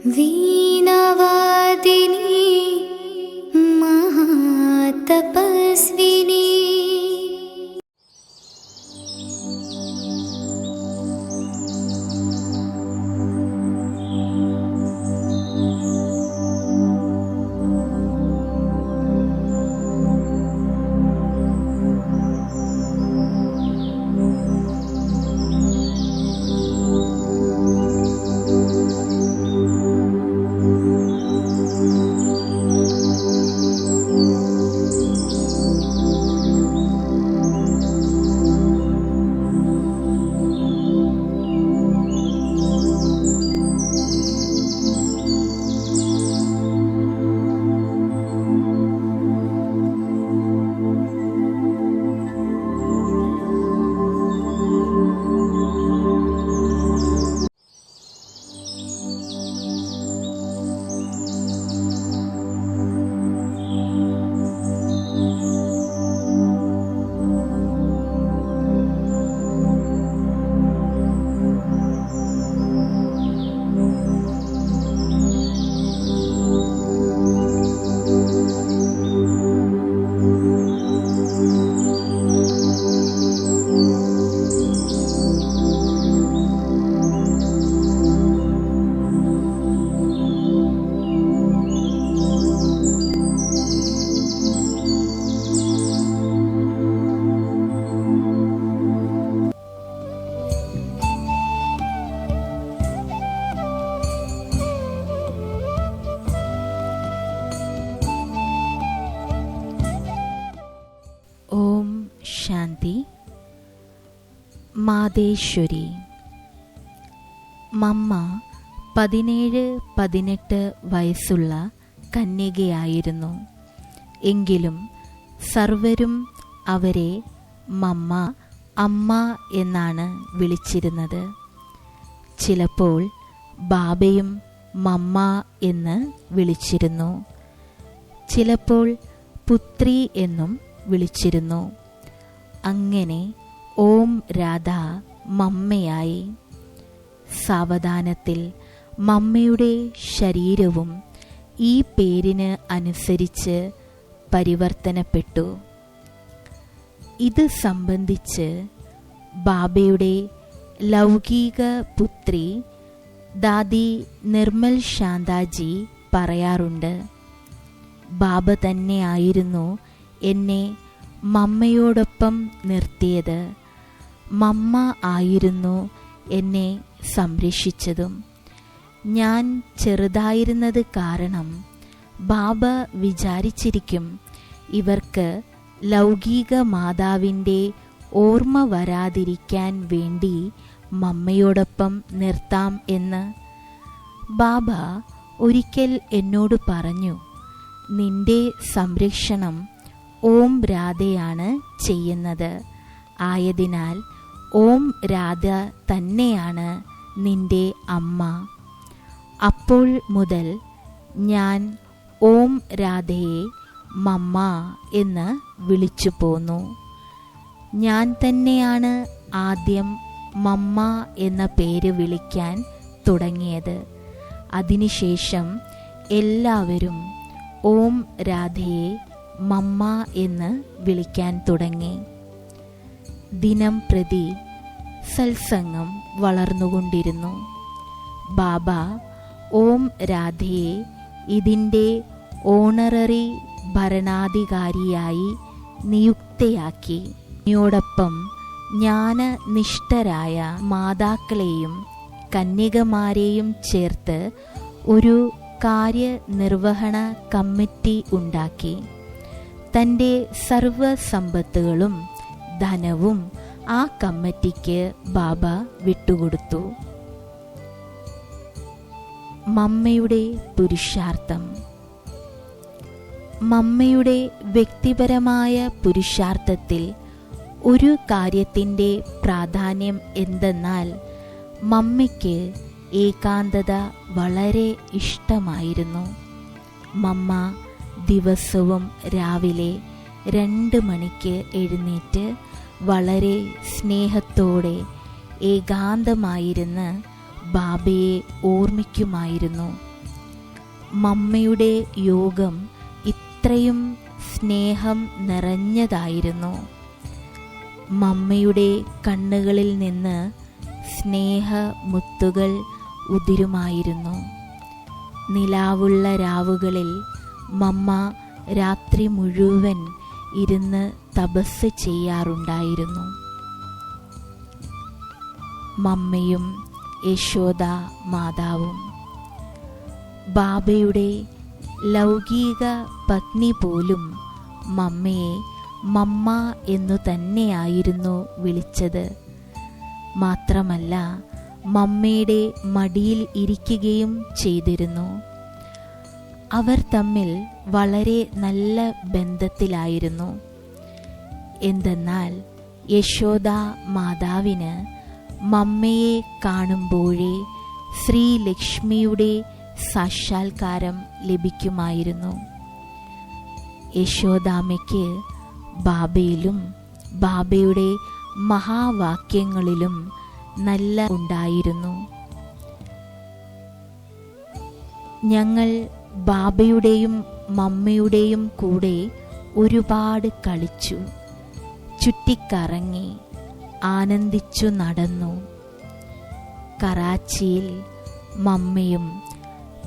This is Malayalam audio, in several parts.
वीणावादिनी महातपस्विनी। ഓം ശാന്തി. മാതേശ്വരി. മമ്മ 17-18 വയസ്സുള്ള കന്യകയായിരുന്നു. എങ്കിലും സർവരും അവരെ മമ്മ, അമ്മ എന്നാണ് വിളിച്ചിരുന്നത്. ചിലപ്പോൾ ബാബയും മമ്മ എന്ന് വിളിച്ചിരുന്നു. ചിലപ്പോൾ പുത്രി എന്നും വിളിച്ചിരുന്നു. അങ്ങനെ ഓം രാധ മമ്മയായി. സാവധാനത്തിൽ മമ്മയുടെ ശരീരവും ഈ പേരിന് അനുസരിച്ച് പരിവർത്തനപ്പെട്ടു. ഇത് സംബന്ധിച്ച് ബാബയുടെ ലൗകിക പുത്രി ദാദി നിർമ്മൽ ശാന്താജി പറയാറുണ്ട്, ബാബ തന്നെയായിരുന്നു എന്നെ മമ്മയോടൊപ്പം നിർത്തിയത്. മമ്മ ആയിരുന്നു എന്നെ സംരക്ഷിച്ചതും. ഞാൻ ചെറുതായിരുന്നത് കാരണം ബാബ വിചാരിച്ചിരിക്കും, ഇവർക്ക് ലൗകിക മാതാവിൻ്റെ ഓർമ്മ വരാതിരിക്കാൻ വേണ്ടി മമ്മയോടൊപ്പം നിർത്താം എന്ന്. ബാബ ഒരിക്കൽ എന്നോട് പറഞ്ഞു, നിന്റെ സംരക്ഷണം ഓം രാധയാണ് ചെയ്യുന്നത്. ആയതിനാൽ ഓം രാധ തന്നെയാണ് നിന്റെ അമ്മ. അപ്പോൾ മുതൽ ഞാൻ ഓം രാധയെ മമ്മ എന്ന് വിളിച്ചു പോന്നു. ഞാൻ തന്നെയാണ് ആദ്യം മമ്മ എന്ന പേര് വിളിക്കാൻ തുടങ്ങിയത്. അതിനുശേഷം എല്ലാവരും ഓം രാധയെ മമ്മ എന്ന് വിളിക്കാൻ തുടങ്ങി. ദിനം പ്രതി സത്സംഗം വളർന്നുകൊണ്ടിരുന്നു. ബാബ ഓം രാധയെ ഇതിൻ്റെ ഓണററി ഭരണാധികാരിയായി നിയുക്തയാക്കി. ഇതിനോടൊപ്പം ജ്ഞാനനിഷ്ഠരായ മാതാക്കളെയും കന്യകമാരെയും ചേർത്ത് ഒരു കാര്യനിർവഹണ കമ്മിറ്റി ഉണ്ടാക്കി. തൻ്റെ സർവസമ്പത്തുകളും ധനവും ആ കമ്മിറ്റിക്ക് ബാബ വിട്ടുകൊടുത്തു. മമ്മയുടെ പുരുഷാർത്ഥം. മമ്മയുടെ വ്യക്തിപരമായ പുരുഷാർത്ഥത്തിൽ ഒരു കാര്യത്തിൻ്റെ പ്രാധാന്യം എന്തെന്നാൽ, മമ്മയ്ക്ക് ഏകാന്തത വളരെ ഇഷ്ടമായിരുന്നു. മമ്മ ദിവസവും രാവിലെ 2 മണിക്ക് എഴുന്നേറ്റ് വളരെ സ്നേഹത്തോടെ ഏകാന്തമായിരുന്ന് ബാബയെ ഓർമ്മിക്കുമായിരുന്നു. മമ്മയുടെ യോഗം ഇത്രയും സ്നേഹം നിറഞ്ഞതായിരുന്നു. മമ്മയുടെ കണ്ണുകളിൽ നിന്ന് സ്നേഹമുത്തുകൾ ഉതിരുമായിരുന്നു. നിലാവുള്ള രാവുകളിൽ മമ്മ രാത്രി മുഴുവൻ ഇരുന്ന് തപസ് ചെയ്യാറുണ്ടായിരുന്നു. മമ്മയും യശോദ മാതാവും. ബാബയുടെ ലൗകിക പത്നി പോലും മമ്മയെ മമ്മ എന്നു തന്നെയായിരുന്നു വിളിച്ചത്. മാത്രമല്ല, മമ്മയുടെ മടിയിൽ ഇരിക്കുകയും ചെയ്തിരുന്നു. അവർ തമ്മിൽ വളരെ നല്ല ബന്ധത്തിലായിരുന്നു. എന്തെന്നാൽ യശോദ മാതാവിന് മമ്മയെ കാണുമ്പോഴേ ശ്രീലക്ഷ്മിയുടെ സാക്ഷാത്കാരം ലഭിക്കുമായിരുന്നു. യശോദാമ്മയ്ക്ക് ബാബയിലും ബാബയുടെ മഹാവാക്യങ്ങളിലും നല്ല ഉണ്ടായിരുന്നു. ഞങ്ങൾ ബാബയുടെയും മമ്മയുടെയും കൂടെ ഒരുപാട് കളിച്ചു, ചുറ്റിക്കറങ്ങി, ആനന്ദിച്ചു നടന്നു. കറാച്ചിയിൽ മമ്മയും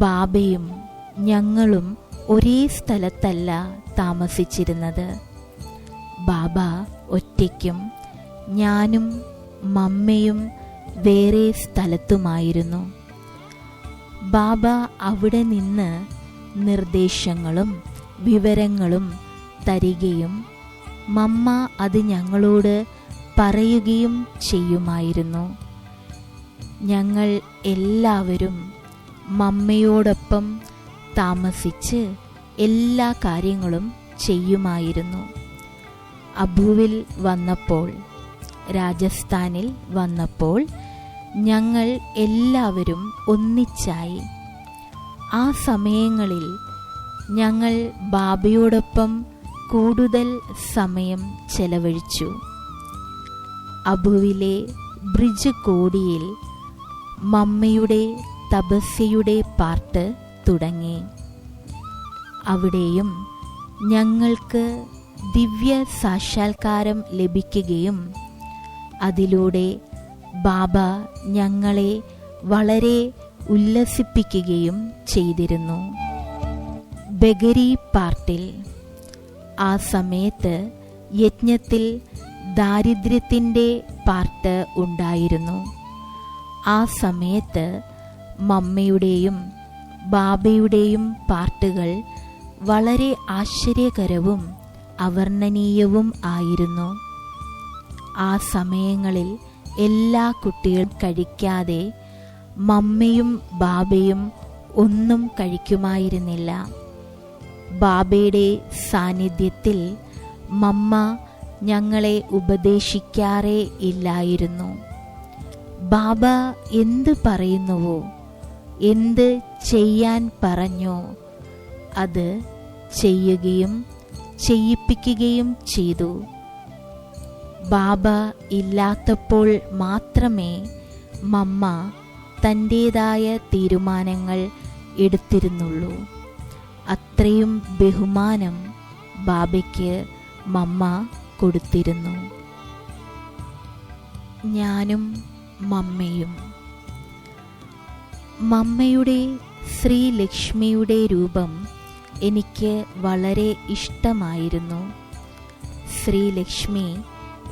ബാബയും ഞങ്ങളും ഒരേ സ്ഥലത്തല്ല താമസിച്ചിരുന്നത്. ബാബ ഒറ്റയ്ക്കും ഞാനും മമ്മയും വേറെ സ്ഥലത്തുമായിരുന്നു. ബാബ അവിടെ നിന്ന് നിർദ്ദേശങ്ങളും വിവരങ്ങളും തരികയും മമ്മ അത് ഞങ്ങളോട് പറയുകയും ചെയ്യുമായിരുന്നു. ഞങ്ങൾ എല്ലാവരും മമ്മയോടൊപ്പം താമസിച്ച് എല്ലാ കാര്യങ്ങളും ചെയ്യുമായിരുന്നു. അബുവിൽ വന്നപ്പോൾ, രാജസ്ഥാനിൽ വന്നപ്പോൾ ഞങ്ങൾ എല്ലാവരും ഒന്നിച്ചായി. ആ സമയങ്ങളിൽ ഞങ്ങൾ ബാബയോടൊപ്പം കൂടുതൽ സമയം ചെലവഴിച്ചു. അബുവിലെ ബ്രിഡ്ജ് കോടിയിൽ മമ്മയുടെ തപസ്യയുടെ പാർട്ട് തുടങ്ങി. അവിടെയും ഞങ്ങൾക്ക് ദിവ്യ സാക്ഷാത്കാരം ലഭിക്കുകയും അതിലൂടെ ബാബ ഞങ്ങളെ വളരെ ഉല്ലസിപ്പിക്കുകയും ചെയ്തിരുന്നു. ബഗരി പാർട്ടിൽ ആ സമയത്ത് യജ്ഞത്തിൽ ദാരിദ്ര്യത്തിൻ്റെ പാർട്ട് ഉണ്ടായിരുന്നു. ആ സമയത്ത് മമ്മയുടെയും ബാബയുടെയും പാർട്ടുകൾ വളരെ ആശ്ചര്യകരവും അവർണ്ണനീയവും ആയിരുന്നു. ആ സമയങ്ങളിൽ എല്ലാ കുട്ടികളും കഴിക്കാതെ മമ്മയും ബാബയും ഒന്നും കഴിക്കുമായിരുന്നില്ല. ബാബയുടെ സാന്നിധ്യത്തിൽ മമ്മ ഞങ്ങളെ ഉപദേശിക്കാറേ ഇല്ലായിരുന്നു. ബാബ എന്ത് പറയുന്നുവോ, എന്ത് ചെയ്യാൻ പറഞ്ഞോ അത് ചെയ്യുകയും ചെയ്യിപ്പിക്കുകയും ചെയ്തു. ബാബ ഇല്ലാത്തപ്പോൾ മാത്രമേ മമ്മ തൻ്റേതായ തീരുമാനങ്ങൾ എടുത്തിരുന്നുള്ളൂ. അത്രയും ബഹുമാനം ബാബയ്ക്ക് മമ്മ കൊടുത്തിരുന്നു. ഞാനും മമ്മയും. മമ്മയുടെ ശ്രീലക്ഷ്മിയുടെ രൂപം എനിക്ക് വളരെ ഇഷ്ടമായിരുന്നു. ശ്രീലക്ഷ്മി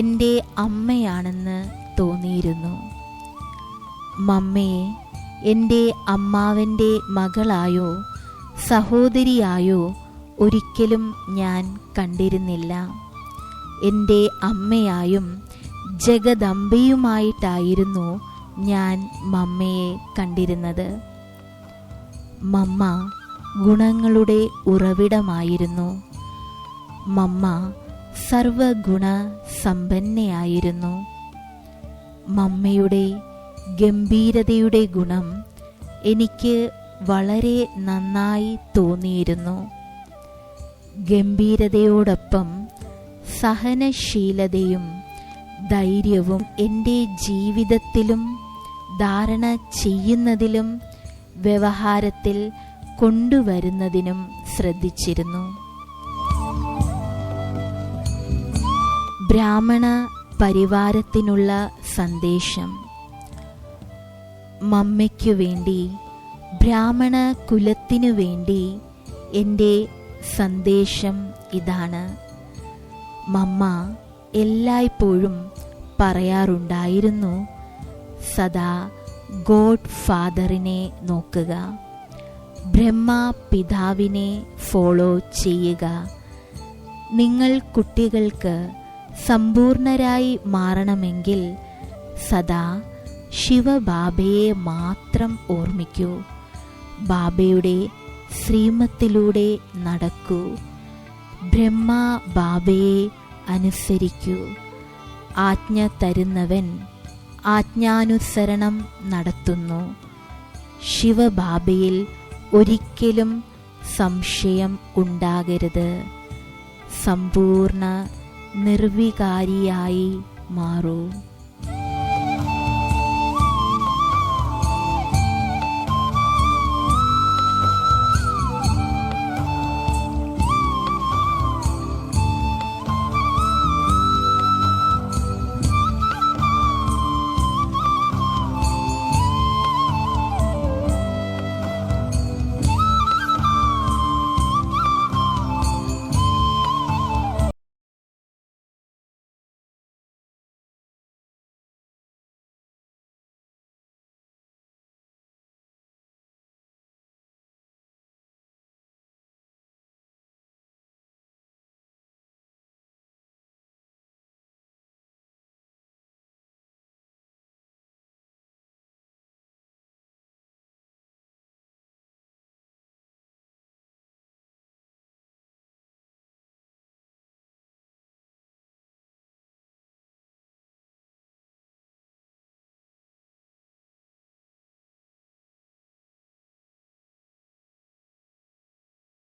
എൻ്റെ അമ്മയാണെന്ന് തോന്നിയിരുന്നു. മമ്മയെ എൻ്റെ അമ്മാവൻ്റെ മകളായോ സഹോദരിയായോ ഒരിക്കലും ഞാൻ കണ്ടിരുന്നില്ല. എൻ്റെ അമ്മയായും ജഗദംബയുമായിട്ടായിരുന്നു ഞാൻ മമ്മയെ കണ്ടിരുന്നത്. മമ്മ ഗുണങ്ങളുടെ ഉറവിടമായിരുന്നു. മമ്മ സർവഗുണ സമ്പന്നയായിരുന്നു. മമ്മയുടെ ഗംഭീരതയുടെ ഗുണം എനിക്ക് വളരെ നന്നായി തോന്നിയിരുന്നു. ഗംഭീരതയോടൊപ്പം സഹനശീലതയും ധൈര്യവും എൻ്റെ ജീവിതത്തിലും ധാരണ ചെയ്യുന്നതിലും വ്യവഹാരത്തിൽ കൊണ്ടുവരുന്നതിനും ശ്രദ്ധിച്ചിരുന്നു. ബ്രാഹ്മണ പരിവാരത്തിനുള്ള സന്ദേശം. മമ്മയ്ക്കു വേണ്ടി, ബ്രാഹ്മണ കുലത്തിനു വേണ്ടി എൻ്റെ സന്ദേശം ഇതാണ്. മമ്മ എല്ലായ്പ്പോഴും പറയാറുണ്ടായിരുന്നു, സദാ ഗോഡ് ഫാദറിനെ നോക്കുക, ബ്രഹ്മ പിതാവിനെ ഫോളോ ചെയ്യുക. നിങ്ങൾ കുട്ടികൾക്ക് സമ്പൂർണരായി മാറണമെങ്കിൽ സദാ ശിവബാബയെ മാത്രം ഓർമ്മിക്കൂ. ബാബയുടെ ശ്രീമത്തിലൂടെ നടക്കൂ. ബ്രഹ്മ ബാബയെ അനുസരിക്കൂ. ആജ്ഞ തരുന്നവൻ ആജ്ഞാനുസരണം നടത്തുന്നു. ശിവബാബയിൽ ഒരിക്കലും സംശയം ഉണ്ടാകരുത്. സമ്പൂർണ്ണ നിർവികാരിയായി മാറൂ.